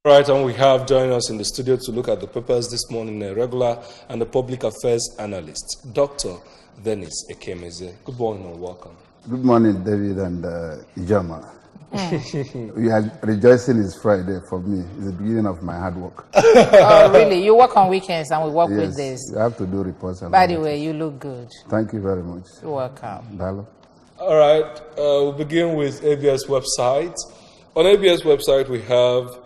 Right, and we have joined us in the studio to look at the papers this morning, a regular and a public affairs analyst, Dr. Dennis Ekemeze. Good morning and welcome. Good morning, David and Ijama. We are rejoicing it's Friday for me. It's the beginning of my hard work. Oh, really? You work on weekends and we work weekdays? You have to do reports. By the way, you look good. Thank you very much. You're welcome. Dalo. All right, we'll begin with ABS website. On ABS website, we have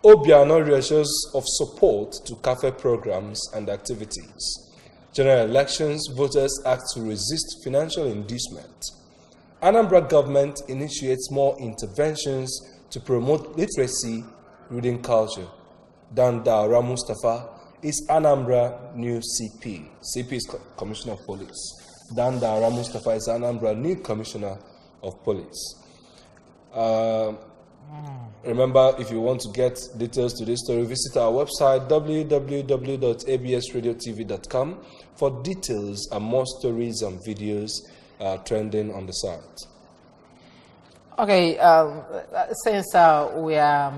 Obiano reassurance of support to cafe programs and activities. General elections, voters act to resist financial inducement. Anambra government initiates more interventions to promote literacy, reading culture. Dandara Mustafa is Anambra new CP. CP is Commissioner of Police. Dandara Mustafa is Anambra new Commissioner of Police. Remember, if you want to get details to this story, visit our website www.absradiotv.com for details and more stories and videos trending on the site. Okay, since we are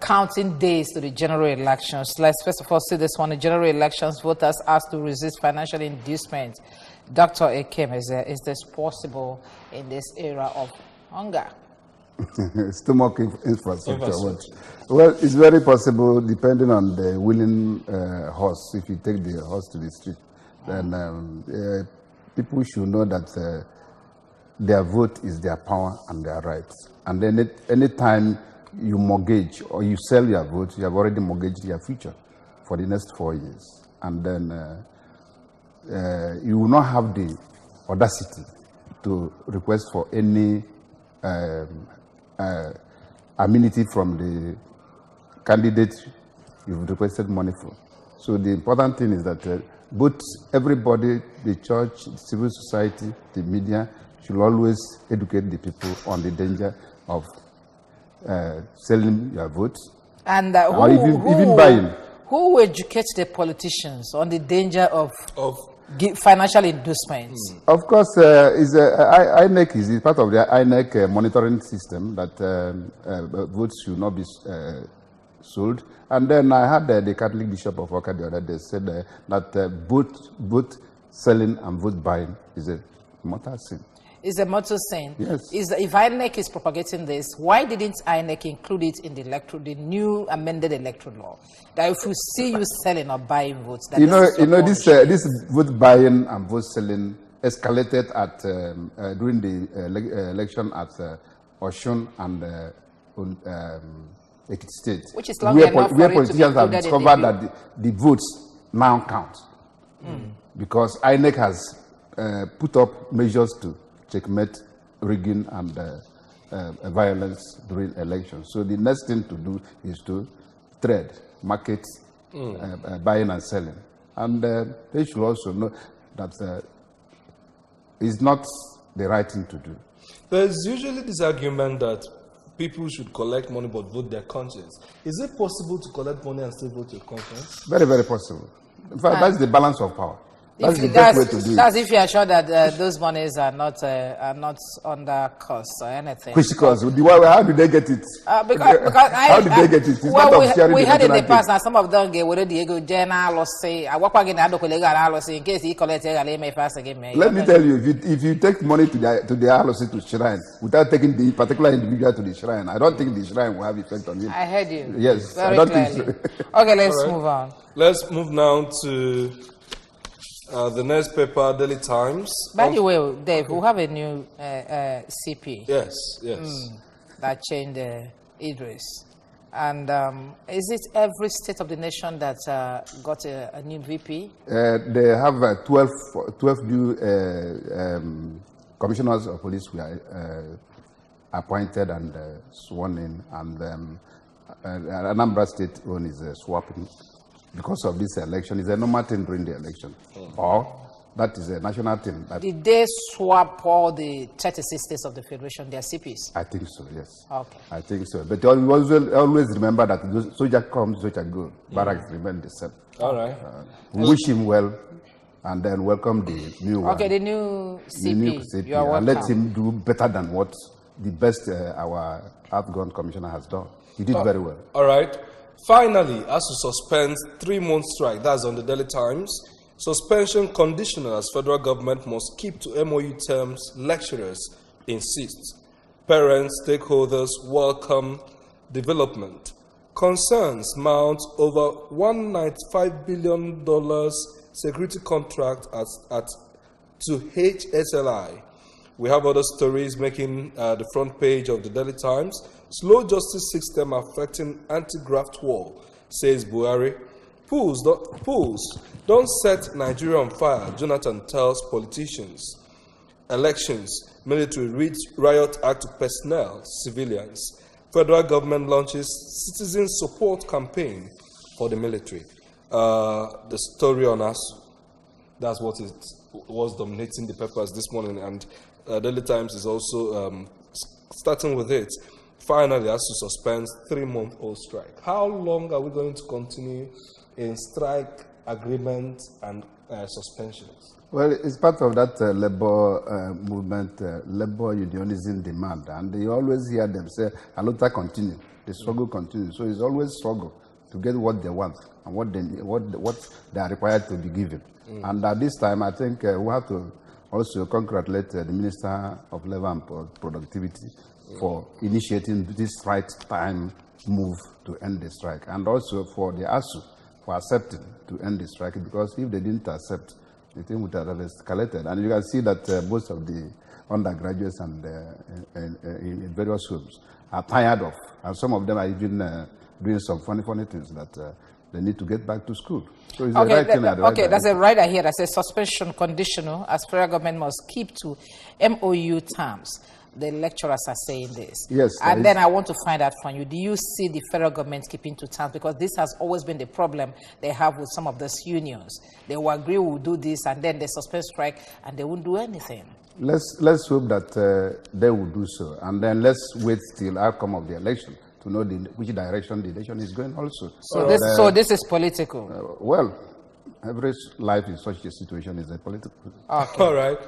counting days to the general elections, let's first of all see this one. The general elections, voters asked to resist financial inducement. Dr. Ekemeze, is this possible in this era of hunger? Stomach infrastructure. Well, it's very possible depending on the willing horse. If you take the horse to the street, then people should know that their vote is their power and their rights. And then any time you mortgage or you sell your vote, you have already mortgaged your future for the next 4 years. And then you will not have the audacity to request for any amenity from the candidate you've requested money for. So the important thing is that both everybody, the church, the civil society, the media, should always educate the people on the danger of selling your votes. And or even buying. Who educates the politicians on the danger of financial inducements? Of course, INEC is part of the INEC monitoring system that votes should not be sold. And then I had the Catholic Bishop of Oka the other day said that both selling and vote buying is a mortal sin. Is a mortal sin. Yes. If INEC is propagating this, why didn't INEC include it in the new amended electoral law? That if you see you selling or buying votes, that this vote buying and vote selling escalated at during the election at Osun and Ekiti State, which is long enough where politicians have discovered that the votes now count because INEC has put up measures to checkmate rigging and violence during elections. So the next thing to do is to trade, market, buying and selling. And they should also know that it's not the right thing to do. There's usually this argument that people should collect money but vote their conscience. Is it possible to collect money and still vote your conscience? Very, very possible. In fact, that's the balance of power. That's the best way to do it. That's if you are sure that those monies are not under cost or anything. Which cost? How did they get it? How did they get it? We had in the past now some of them get whether they go general say I work again in case he collected a fast again. Let me tell you, if you take money to the RLC to shrine without taking the particular individual to the shrine, I don't think the shrine will have effect on him. I heard you. Yes, very I don't clearly. think so. Okay, let's move on. Let's move now to the next paper, Daily Times. By the way, Dave, we have a new CP. Yes. That changed Idris. And is it every state of the nation that got a new VP? They have 12 new commissioners of police were appointed and sworn in, and Anambra State own is swapping. Because of this election, it's a normal thing during the election. Or that is a national thing. Did they swap all the 36 states of the Federation, their CPs? I think so, yes. Okay. I think so. But always remember that soldier comes, soldier goes. Barracks remain the same. All right. We wish him well and then welcome the new one. Okay, the new CP. The new CP. You are welcome. And let him do better than what the best our Afghan commissioner has done. He did very well. All right. Finally, as to suspend 3-month strike, that's on the Daily Times. Suspension conditional as federal government must keep to MOU terms, lecturers insist. Parents, stakeholders welcome development. Concerns mount over $195 billion security contract to HSLI. We have other stories making the front page of the Daily Times. Slow justice system affecting anti-graft war, says Buhari. Pools don't set Nigeria on fire, Jonathan tells politicians. Elections, military riot act to personnel, civilians. Federal government launches citizen support campaign for the military. The story on us, that's what it was dominating the papers this morning, and Daily Times is also starting with it. Finally, has to suspend 3-month-old strike. How long are we going to continue in strike agreements and suspensions? Well, it's part of that labor movement, labor unionism demand, and you always hear them say, "Alota continue." The struggle continues, so it's always struggle to get what they want and what they are required to be given. And at this time, I think we have to also congratulate the Minister of Labor and Productivity for initiating this right time move to end the strike, and also for the ASU for accepting to end the strike, because if they didn't accept, the thing would have escalated. And you can see that most of the undergraduates and in various homes are tired of, and some of them are even doing some funny things that they need to get back to school. So it's the right thing at the right there's a writer here that says suspension conditional as federal government must keep to MOU terms. The lecturers are saying this. Yes. And then I want to find out from you, do you see the federal government keeping to terms? Because this has always been the problem they have with some of these unions. They will agree we'll do this, and then they suspend strike, and they won't do anything. Let's hope that they will do so, and then let's wait till the outcome of the election to know which direction the election is going also. So this is political? Well, every life in such a situation is a political. Okay. All right.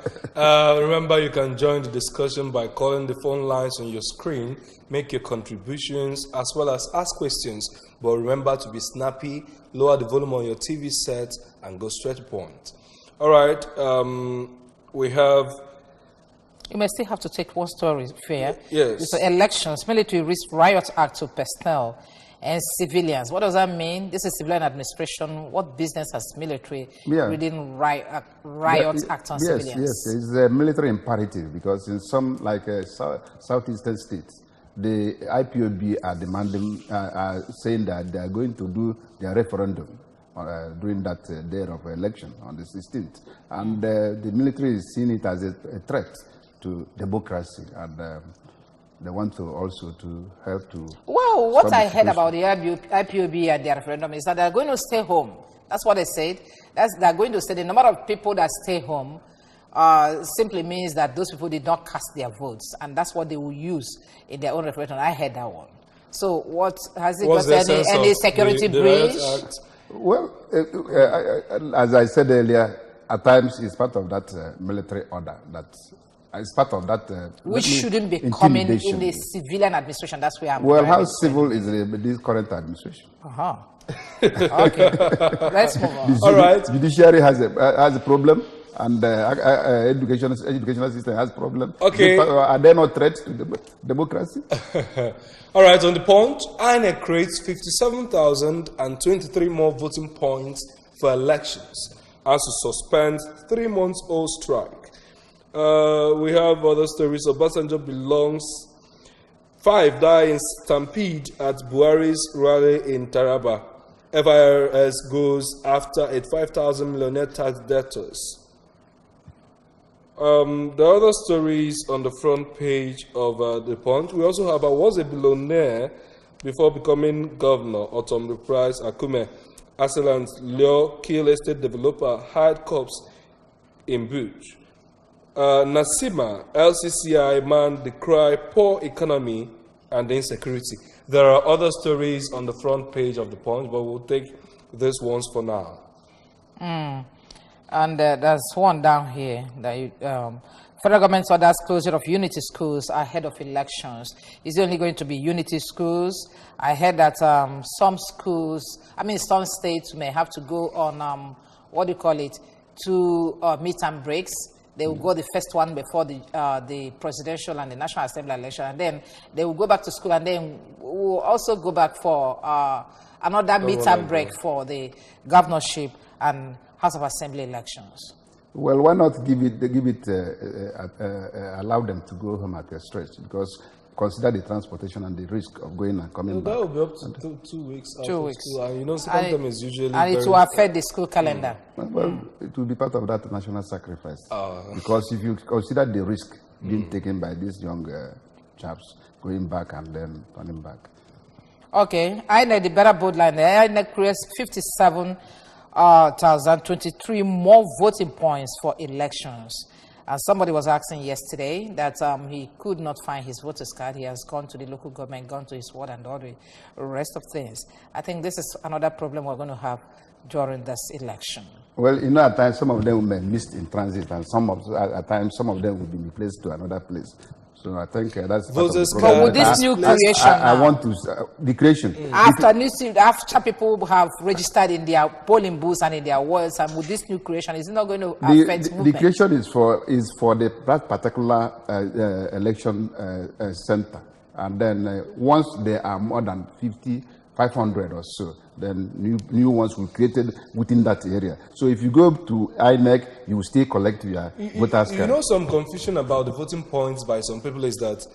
Remember, you can join the discussion by calling the phone lines on your screen, make your contributions, as well as ask questions. But remember to be snappy, lower the volume on your TV set, and go straight to point. All right. We have... You may still have to take one story, fair. Yes. So elections, military riot act to personnel and civilians. What does that mean? This is civilian administration. What business has military reading riot act on civilians? Yes, it's a military imperative, because in some, like southeastern states, the IPOB are demanding, saying that they are going to do their referendum during that day of election on the 16th. And the military is seeing it as a threat to democracy, and they want to also to help to... Well, what I heard about the IPOB and their referendum is that they're going to stay home. That's what they said. They're going to say the number of people that stay home simply means that those people did not cast their votes, and that's what they will use in their own referendum. I heard that one. So what, has it got any security breach? Well, as I said earlier, at times it's part of that military order that... It's part of that. Which shouldn't be coming in the civilian administration. That's where I'm. Well, how civil is this current administration? Okay. Let's move on. All right. Judiciary has a problem, and educational system has a problem. Okay. Are they not threats to democracy? All right. On the point, INEC creates 57,023 more voting points for elections as to suspend 3-month-old strike. We have other stories. Obasanjo belongs. 5 die in stampede at Buhari's rally in Taraba. FIRS goes after 85,000 millionaire tax debtors. The other stories on the front page of The Punch. We also have, was a billionaire before becoming governor. Autumn reprise Akume. Assailant Leo kill estate developer hired cops in Buch. Nasima, LCCI man decry poor economy and insecurity. There are other stories on the front page of The Punch, but we'll take these ones for now. And there's one down here that Federal government orders closure of unity schools ahead of elections. Is it only going to be unity schools? I heard that some states may have to go on, to meet and breaks. They will go the first one before the presidential and the National Assembly election, and then they will go back to school, and then we'll also go back for another meet and break for the governorship and House of Assembly elections. Well, why not allow them to go home at a stretch? Because consider the transportation and the risk of going and coming back. That will be up to 2 weeks. 2 weeks. School. And you know, second term is usually. And it will affect the school calendar. Well, it will be part of that national sacrifice. Because if you consider the risk being taken by these young chaps going back and then coming back. Okay, I know the better board line there. I creates 57,023 more voting points for elections. And somebody was asking yesterday that he could not find his voter's card. He has gone to the local government, gone to his ward, and all the rest of things. I think this is another problem we're going to have during this election. Well, you know, at times some of them may missed in transit, and at times some of them will be replaced to another place. So I think that's voters' part of the problem. But with this new creation, I want to the creation after people have registered in their polling booths and in their wards, and with this new creation, is it not going to affect movement? The creation is for that particular election center, and then once there are more than 500 or so, then new ones will be created within that area. So if you go to INEC, you will still collect your voters' card. You know, some confusion about the voting points by some people is that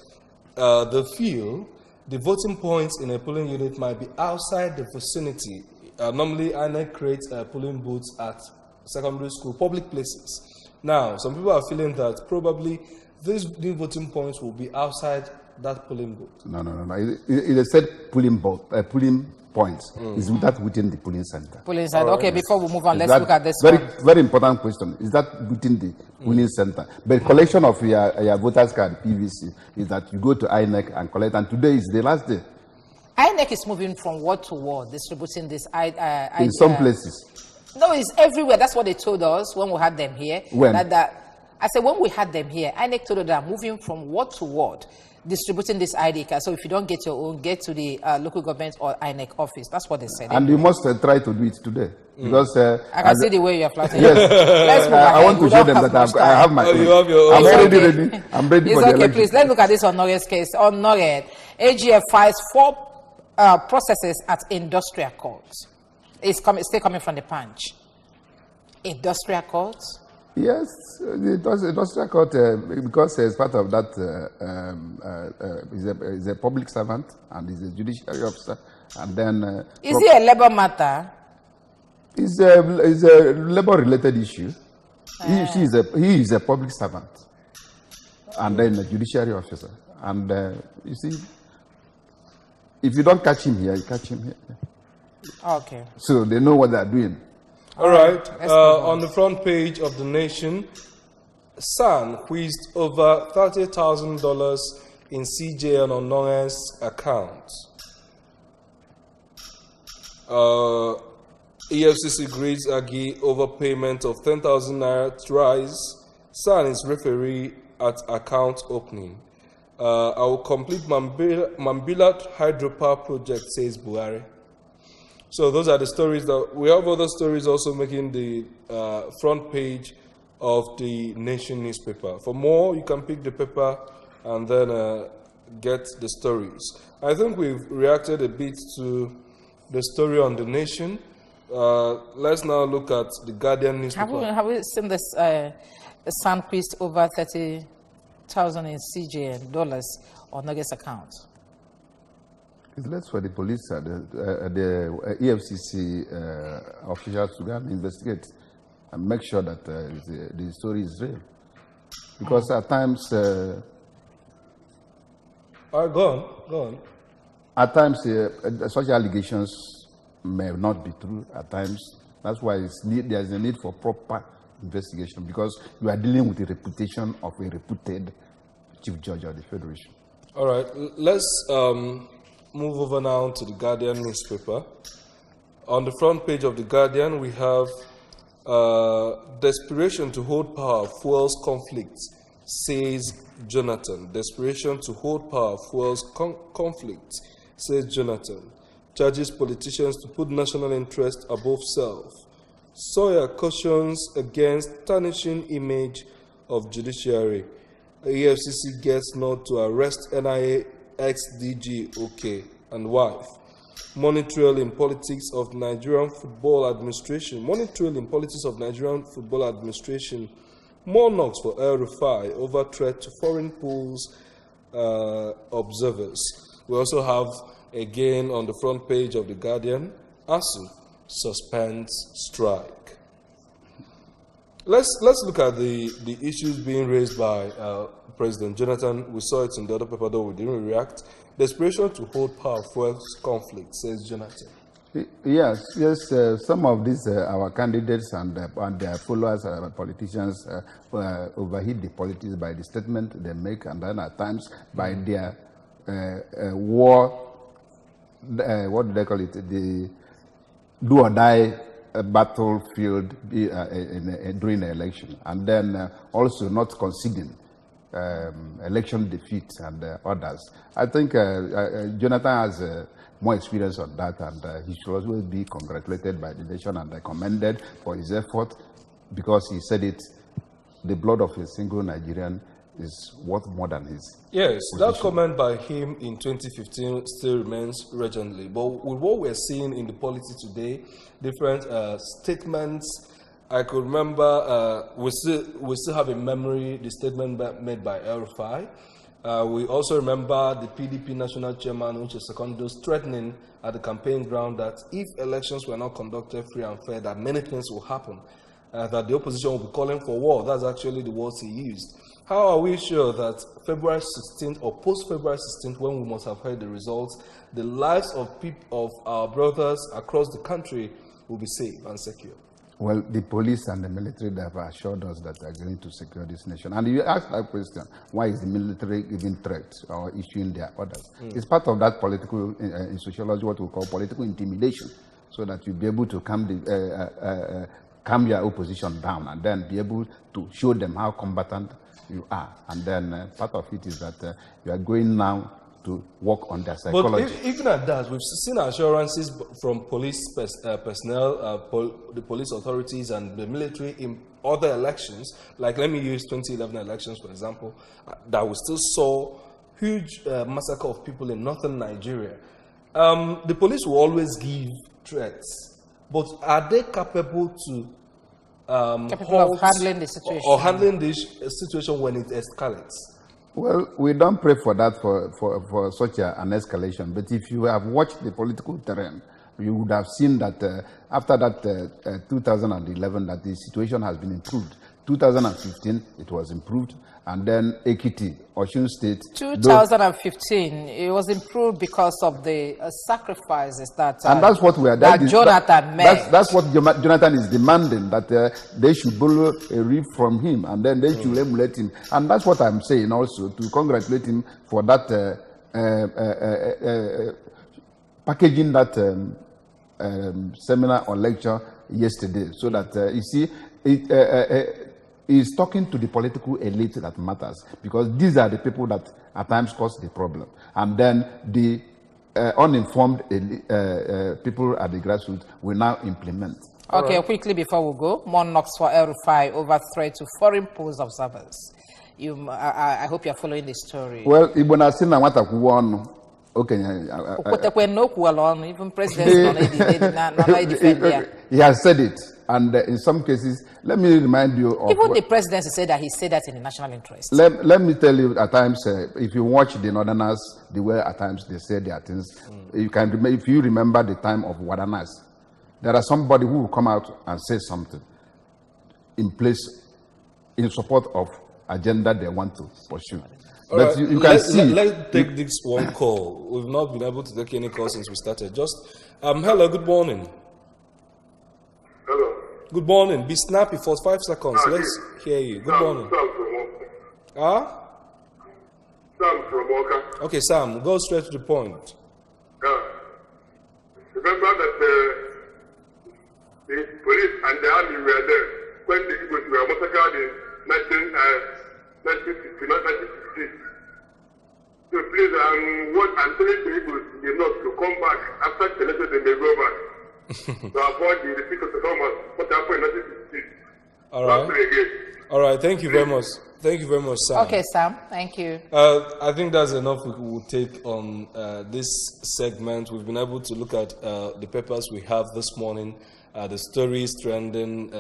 they feel the voting points in a polling unit might be outside the vicinity. Normally, INEC creates polling booths at secondary school, public places. Now, some people are feeling that probably these new voting points will be outside that polling booth. No. It said polling points. Is that within the polling center? Polling center. Okay, before we move on, let's look at this very important question. Is that within the polling center? But collection of your voters card, PVC, is that you go to INEC and collect, and today is the last day. INEC is moving from ward to ward, distributing this. In some places. No, it's everywhere. That's what they told us when we had them here. When? I said when we had them here, INEC told us they are moving from ward to ward, distributing this ID card. So if you don't get your own, get to the local government or INEC office. That's what they said. And you must try to do it today. Because I can see the way you are flattering. Yes. Let's move I want to show them that I have my own. You have your own. I'm already ready. I'm ready for the election. Please, let's look at this on Noret's case. On Noret, AGF files 4 processes at industrial courts. It's still coming from the punch. Industrial courts? Yes, the industrial court, because as part of that, is a public servant and is a judiciary officer, and then... is it a labor matter? It's a labor-related issue. He is a public servant, and then a judiciary officer. And you see, if you don't catch him here, you catch him here. Okay. So they know what they're doing. All right. On the front page of The Nation, SAN quizzed over $30,000 in CJN on Noren's account. EFCC grades Agi overpayment of 10,000 naira twice. SAN is referee at account opening. I will complete Mambila hydropower project, says Buhari. So those are the stories that we have. Other stories also making the front page of The Nation newspaper. For more, you can pick the paper and then get the stories. I think we've reacted a bit to the story on The Nation. Let's now look at the Guardian newspaper. Have we seen this SAN quizzed over 30,000 in CJN dollars on Nugget's account? It's left for the police and the EFCC officials to go and investigate and make sure that the story is real. Because at times... All right, go on. At times, such allegations may not be true at times. That's why there's a need for proper investigation, because you are dealing with the reputation of a reputed Chief Judge of the Federation. All right, let's... move over now to the Guardian newspaper. On the front page of the Guardian, we have desperation to hold power fuels conflicts says Jonathan. Desperation to hold power fuels conflict, says Jonathan. Charges politicians to put national interest above self. Sawyer cautions against tarnishing image of judiciary. EFCC gets nod to arrest NIA ex-DG OK and wife. Money trail in politics of Nigerian Football Administration. Money trail in politics of Nigerian Football Administration. More knocks for El Rufai over threat to foreign pools observers. We also have, again, on the front page of The Guardian, ASU suspends strike. Let's look at the issues being raised by President Jonathan. We saw it in the other paper, though we didn't react. Desperation to hold power fuels conflict, says Jonathan. Yes. Some of these, our candidates and their followers, politicians, overheat the politics by the statement they make, and then at times by their war, what do they call it, the do or die battlefield during the election, and then also not conceding election defeats and others. I think Jonathan has more experience on that, and he should always be congratulated by the nation and commended for his effort, because he said it, the blood of a single Nigerian is worth more than his Yes, position. that comment by him in 2015 still remains urgently. But with what we're seeing in the polity today, different statements, I could remember, we still have in memory the statement made by El Rufai. We also remember the PDP national chairman, which is Secondos, threatening at the campaign ground that if elections were not conducted free and fair, that many things will happen, that the opposition will be calling for war. That's actually the words he used. How are we sure that February 16th or post-February 16th, when we must have heard the results, the lives of our brothers across the country will be safe and secure? Well, the police and the military have assured us that they are going to secure this nation. And you ask that question, why is the military giving threats or issuing their orders? It's part of that political, in sociology, what we call political intimidation, so that you'll be able to calm your opposition down and then be able to show them how combatant you are. And then part of it is that you are going now to work on their psychology. But even at that, we've seen assurances from police personnel, the police authorities and the military in other elections, like let me use 2011 elections for example, that we still saw huge massacre of people in northern Nigeria. The police will always give threats, but are they capable to of handling the situation? Or handling this situation when it escalates? Well, we don't pray for that, for such an escalation. But if you have watched the political terrain, you would have seen that after that 2011, that the situation has been improved. 2015, it was improved. And then Ekiti, Osun State. 2015, it was improved because of the sacrifices that and that's what we are. Jonathan made. That's what Jonathan is demanding, that they should borrow a reef from him and then they should emulate him. And that's what I'm saying also, to congratulate him for that packaging that seminar or lecture yesterday, so that you see is talking to the political elite that matters, because these are the people that at times cause the problem. And then the uninformed people at the grassroots will now implement. Okay, quickly before we go, more knocks for El Rufai over threat to foreign polls observers. I hope you're following the story. Well, when I see now okay, even presidents he has said it, and in some cases, let me remind you of... Even the presidency said that he said that in the national interest. Let me tell you, at times, if you watch the Northerners, the way at times they say their things, you can remember, if you remember the time of Wadanas, there are somebody who will come out and say something in place, in support of agenda they want to pursue. All but right. you can see... Let's take this one call. We've not been able to take any calls since we started. Just, hello, good morning. Hello. Good morning. Be snappy for 5 seconds. Let's hear you. Good morning. Sam from Huh? Sam from Oka. Okay, Sam, go straight to the point. Yeah. Remember that the police and the army were there when the Igbos were massacred in 1960. So please, what I'm telling people is not to come back after the election, they may go back to avoid the repeat of the numbers. What happened in 1960? All right. All right. Thank you very much. Thank you very much, Sam. Okay, Sam. Thank you. I think that's enough we will take on this segment. We've been able to look at the papers we have this morning, the stories trending.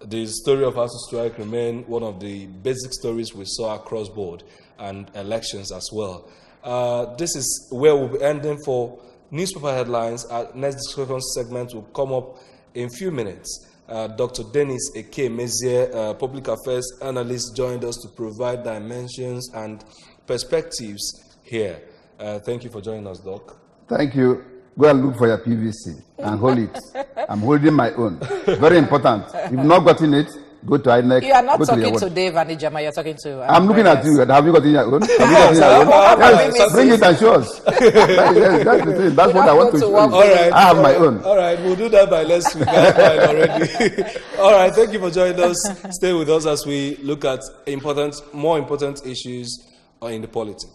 The story of House Strike remain one of the basic stories we saw across board, and elections as well. This is where we'll be ending for newspaper headlines. Our next discussion segment will come up in a few minutes. Dr. Dennis Eke Mezier, public affairs analyst, joined us to provide dimensions and perspectives here. Thank you for joining us, Doc. Thank you. Go and look for your PVC and hold it. I'm holding my own. Very important. If you've not gotten it, go to INEC. You are not talking to Dave and Ijama, you're talking to... I'm looking at you. Have you gotten your own? Have you gotten your own? Yes, bring it and show us. That's the thing. That's what I want to show you. All right. I have my own. All right, we'll do that by next week. I have mine already. All right, thank you for joining us. Stay with us as we look at more important issues in the politics.